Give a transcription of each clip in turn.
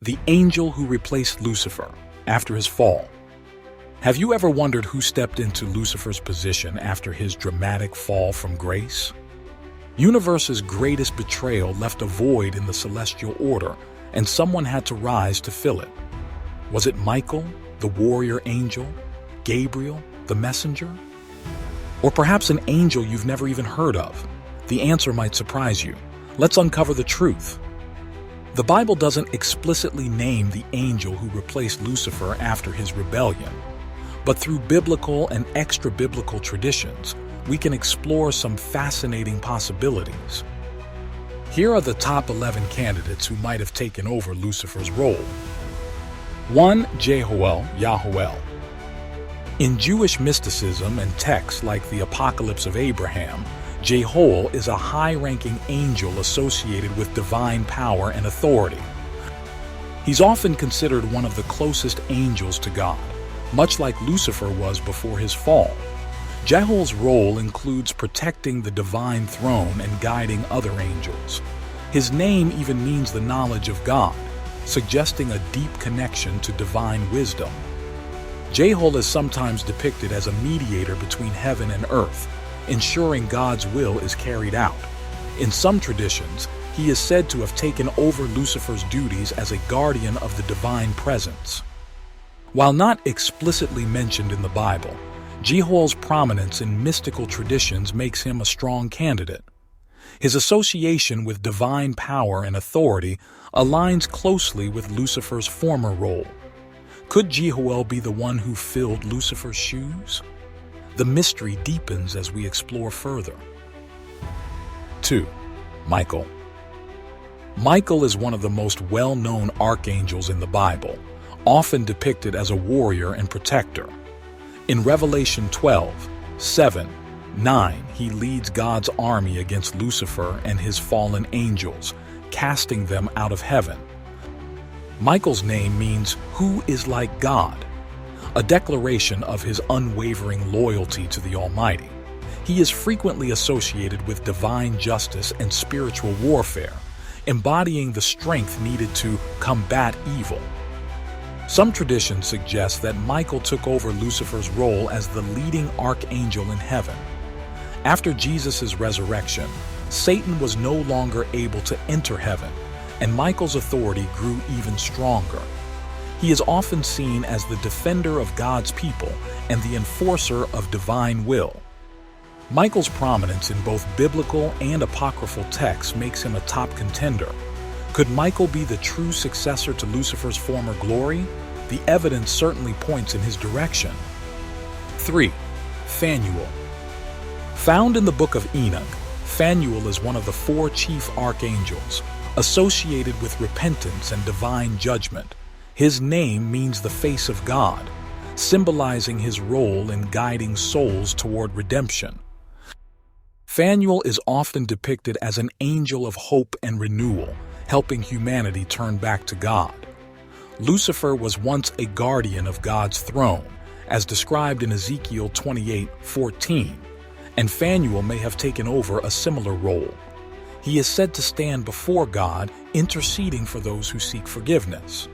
the angel who replaced Lucifer after his fall. Have you ever wondered who stepped into Lucifer's position after his dramatic fall from grace? Universe's greatest betrayal left a void in the celestial order, and someone had to rise to fill it. Was it Michael, the warrior angel? Gabriel, the messenger? Or perhaps an angel you've never even heard of? The answer might surprise you. Let's uncover the truth. The Bible doesn't explicitly name the angel who replaced Lucifer after his rebellion, but through biblical and extra-biblical traditions, we can explore some fascinating possibilities. Here are the top 11 candidates who might have taken over Lucifer's role. 1. Yahweh. In Jewish mysticism and texts like the Apocalypse of Abraham, Jehovah is a high-ranking angel associated with divine power and authority. He's often considered one of the closest angels to God, much like Lucifer was before his fall. Jehovah's role includes protecting the divine throne and guiding other angels. His name even means the knowledge of God, suggesting a deep connection to divine wisdom. Jehovah is sometimes depicted as a mediator between heaven and earth, ensuring God's will is carried out. In some traditions, he is said to have taken over Lucifer's duties as a guardian of the divine presence. While not explicitly mentioned in the Bible, Jehovah's prominence in mystical traditions makes him a strong candidate. His association with divine power and authority aligns closely with Lucifer's former role. Could Jehovah be the one who filled Lucifer's shoes? The mystery deepens as we explore further. 2. Michael. Michael is one of the most well-known archangels in the Bible, often depicted as a warrior and protector. In Revelation 12:7-9, he leads God's army against Lucifer and his fallen angels, casting them out of heaven. Michael's name means "who is like God," a declaration of his unwavering loyalty to the Almighty. He is frequently associated with divine justice and spiritual warfare, embodying the strength needed to combat evil. Some traditions suggest that Michael took over Lucifer's role as the leading archangel in heaven. After Jesus' resurrection, Satan was no longer able to enter heaven, and Michael's authority grew even stronger. He is often seen as the defender of God's people and the enforcer of divine will. Michael's prominence in both biblical and apocryphal texts makes him a top contender. Could Michael be the true successor to Lucifer's former glory? The evidence certainly points in his direction. 3. Phanuel. Found in the book of Enoch, Phanuel is one of the 4 chief archangels, associated with repentance and divine judgment. His name means the face of God, symbolizing his role in guiding souls toward redemption. Phanuel is often depicted as an angel of hope and renewal, helping humanity turn back to God. Lucifer was once a guardian of God's throne, as described in Ezekiel 28:14, and Phanuel may have taken over a similar role. He is said to stand before God, interceding for those who seek forgiveness.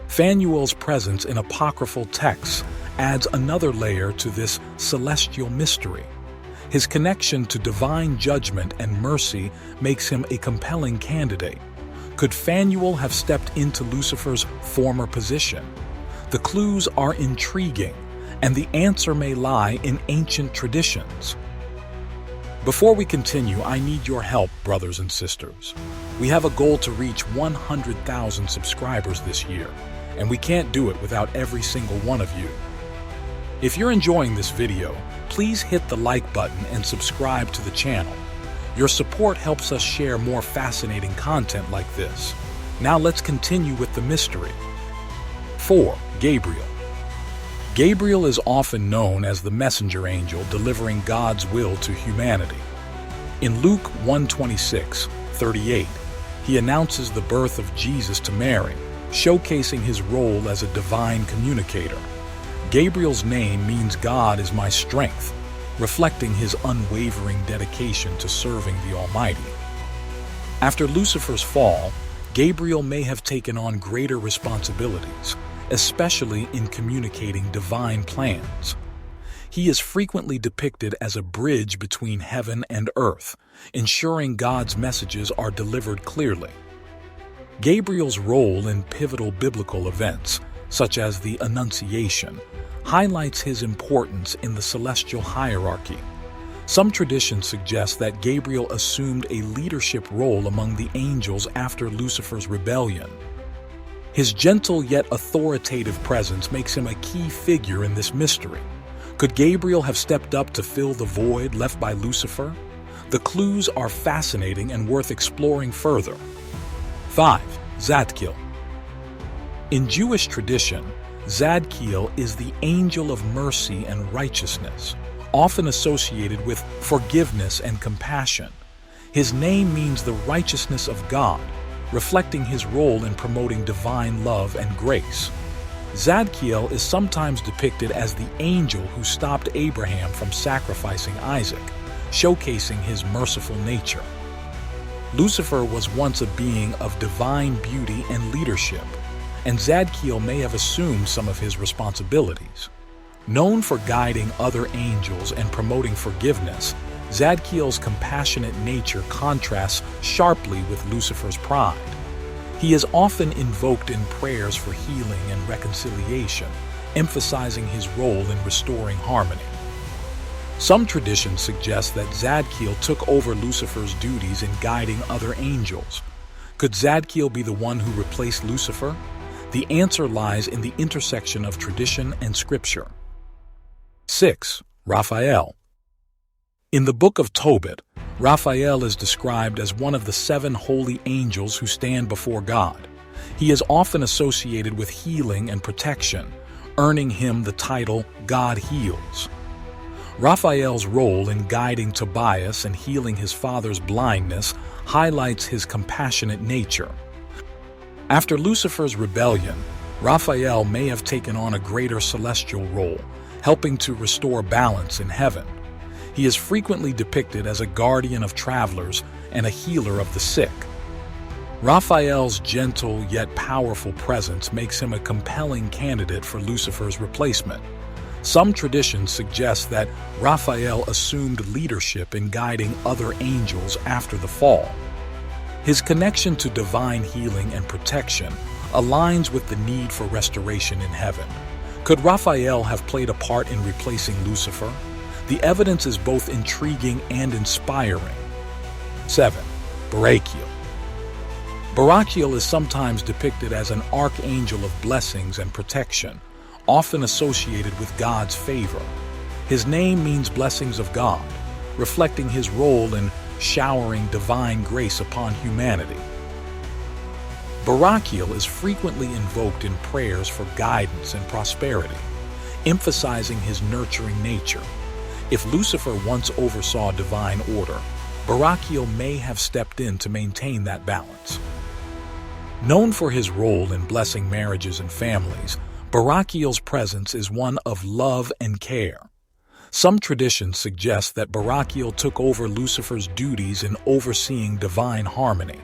Phanuel's presence in apocryphal texts adds another layer to this celestial mystery. His connection to divine judgment and mercy makes him a compelling candidate. Could Phanuel have stepped into Lucifer's former position? The clues are intriguing, and the answer may lie in ancient traditions. Before we continue, I need your help, brothers and sisters. We have a goal to reach 100,000 subscribers this year, and we can't do it without every single one of you. If you're enjoying this video, please hit the like button and subscribe to the channel. Your support helps us share more fascinating content like this. Now let's continue with the mystery. 4. Gabriel. Gabriel is often known as the messenger angel delivering God's will to humanity. In Luke 1:26-38, he announces the birth of Jesus to Mary, showcasing his role as a divine communicator. Gabriel's name means "God is my strength," reflecting his unwavering dedication to serving the Almighty. After Lucifer's fall, Gabriel may have taken on greater responsibilities, especially in communicating divine plans. He is frequently depicted as a bridge between heaven and earth, ensuring God's messages are delivered clearly. Gabriel's role in pivotal biblical events, such as the Annunciation, highlights his importance in the celestial hierarchy. Some traditions suggest that Gabriel assumed a leadership role among the angels after Lucifer's rebellion. His gentle yet authoritative presence makes him a key figure in this mystery. Could Gabriel have stepped up to fill the void left by Lucifer? The clues are fascinating and worth exploring further. 5. Zadkiel. In Jewish tradition, Zadkiel is the angel of mercy and righteousness, often associated with forgiveness and compassion. His name means the righteousness of God, reflecting his role in promoting divine love and grace. Zadkiel is sometimes depicted as the angel who stopped Abraham from sacrificing Isaac, showcasing his merciful nature. Lucifer was once a being of divine beauty and leadership, and Zadkiel may have assumed some of his responsibilities. Known for guiding other angels and promoting forgiveness, Zadkiel's compassionate nature contrasts sharply with Lucifer's pride. He is often invoked in prayers for healing and reconciliation, emphasizing his role in restoring harmony. Some traditions suggest that Zadkiel took over Lucifer's duties in guiding other angels. Could Zadkiel be the one who replaced Lucifer? The answer lies in the intersection of tradition and scripture. 6. Raphael. In the book of Tobit, Raphael is described as one of the 7 holy angels who stand before God. He is often associated with healing and protection, earning him the title God Heals. Raphael's role in guiding Tobias and healing his father's blindness highlights his compassionate nature. After Lucifer's rebellion, Raphael may have taken on a greater celestial role, helping to restore balance in heaven. He is frequently depicted as a guardian of travelers and a healer of the sick. Raphael's gentle yet powerful presence makes him a compelling candidate for Lucifer's replacement. Some traditions suggest that Raphael assumed leadership in guiding other angels after the fall. His connection to divine healing and protection aligns with the need for restoration in heaven. Could Raphael have played a part in replacing Lucifer? The evidence is both intriguing and inspiring. 7. Barachiel. Barachiel is sometimes depicted as an archangel of blessings and protection, often associated with God's favor. His name means blessings of God, reflecting his role in showering divine grace upon humanity. Barachiel is frequently invoked in prayers for guidance and prosperity, emphasizing his nurturing nature. If Lucifer once oversaw divine order, Barachiel may have stepped in to maintain that balance. Known for his role in blessing marriages and families, Barachiel's presence is one of love and care. Some traditions suggest that Barachiel took over Lucifer's duties in overseeing divine harmony.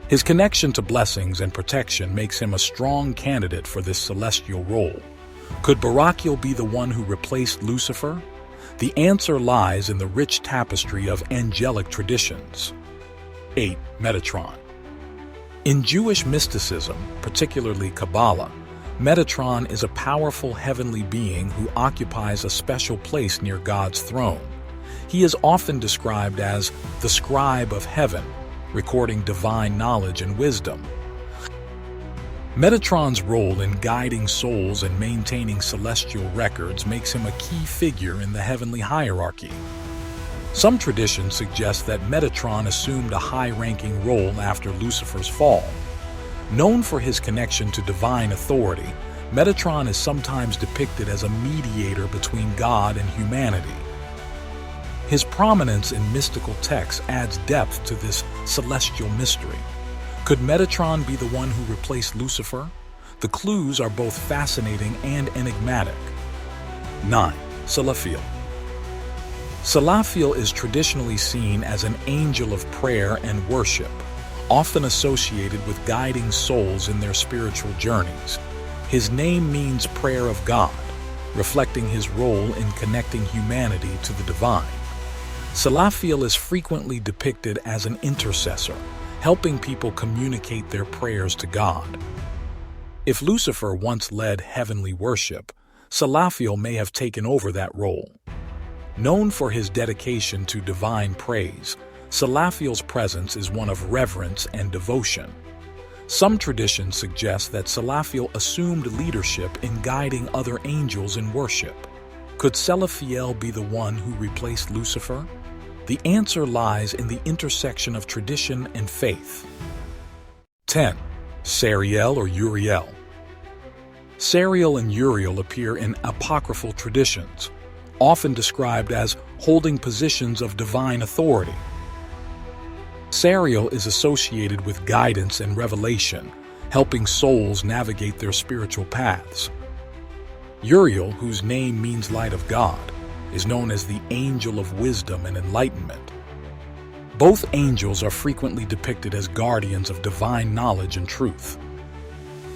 His connection to blessings and protection makes him a strong candidate for this celestial role. Could Barachiel be the one who replaced Lucifer? The answer lies in the rich tapestry of angelic traditions. 8. Metatron. In Jewish mysticism, particularly Kabbalah, Metatron is a powerful heavenly being who occupies a special place near God's throne. He is often described as the scribe of heaven, recording divine knowledge and wisdom. Metatron's role in guiding souls and maintaining celestial records makes him a key figure in the heavenly hierarchy. Some traditions suggest that Metatron assumed a high-ranking role after Lucifer's fall. Known for his connection to divine authority, Metatron is sometimes depicted as a mediator between God and humanity. His prominence in mystical texts adds depth to this celestial mystery. Could Metatron be the one who replaced Lucifer? The clues are both fascinating and enigmatic. 9. Salafiel. Salafiel is traditionally seen as an angel of prayer and worship, often associated with guiding souls in their spiritual journeys. His name means prayer of God, reflecting his role in connecting humanity to the divine. Salafiel is frequently depicted as an intercessor, helping people communicate their prayers to God. If Lucifer once led heavenly worship, Salafiel may have taken over that role. Known for his dedication to divine praise, Salafiel's presence is one of reverence and devotion. Some traditions suggest that Salafiel assumed leadership in guiding other angels in worship. Could Salafiel be the one who replaced Lucifer? The answer lies in the intersection of tradition and faith. 10. Sariel or Uriel. Sariel and Uriel appear in apocryphal traditions, often described as holding positions of divine authority. Sariel is associated with guidance and revelation, helping souls navigate their spiritual paths. Uriel, whose name means light of God, is known as the angel of wisdom and enlightenment. Both angels are frequently depicted as guardians of divine knowledge and truth.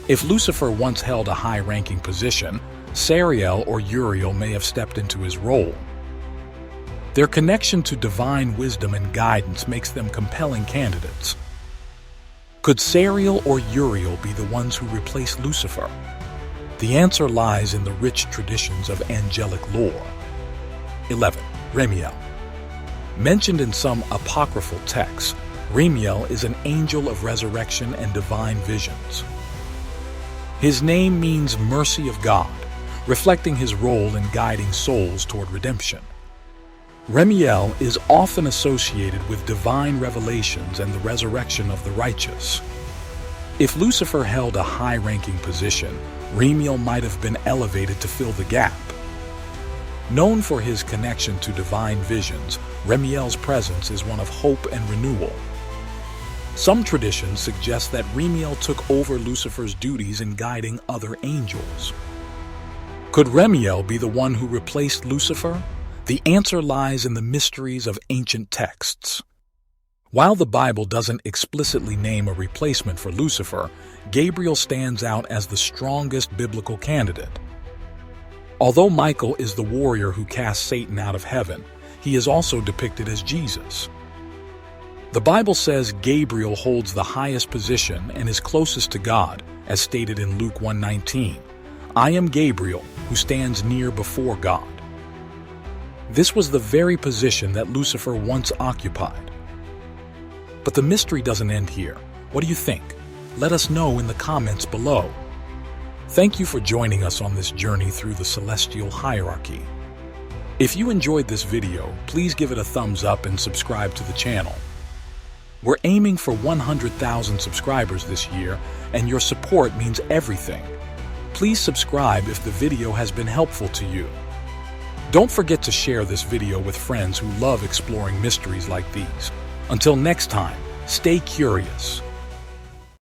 If Lucifer once held a high-ranking position, Sariel or Uriel may have stepped into his role. Their connection to divine wisdom and guidance makes them compelling candidates. Could Sariel or Uriel be the ones who replaced Lucifer? The answer lies in the rich traditions of angelic lore. 11. Remiel. Mentioned in some apocryphal texts, Remiel is an angel of resurrection and divine visions. His name means mercy of God, reflecting his role in guiding souls toward redemption. Remiel is often associated with divine revelations and the resurrection of the righteous. If Lucifer held a high-ranking position, Remiel might have been elevated to fill the gap. Known for his connection to divine visions, Remiel's presence is one of hope and renewal. Some traditions suggest that Remiel took over Lucifer's duties in guiding other angels. Could Remiel be the one who replaced Lucifer? The answer lies in the mysteries of ancient texts. While the Bible doesn't explicitly name a replacement for Lucifer, Gabriel stands out as the strongest biblical candidate. Although Michael is the warrior who cast Satan out of heaven, he is also depicted as Jesus. The Bible says Gabriel holds the highest position and is closest to God, as stated in Luke 1:19. I am Gabriel, who stands near before God. This was the very position that Lucifer once occupied. But the mystery doesn't end here. What do you think? Let us know in the comments below. Thank you for joining us on this journey through the celestial hierarchy. If you enjoyed this video, please give it a thumbs up and subscribe to the channel. We're aiming for 100,000 subscribers this year, and your support means everything. Please subscribe if the video has been helpful to you. Don't forget to share this video with friends who love exploring mysteries like these. Until next time, stay curious.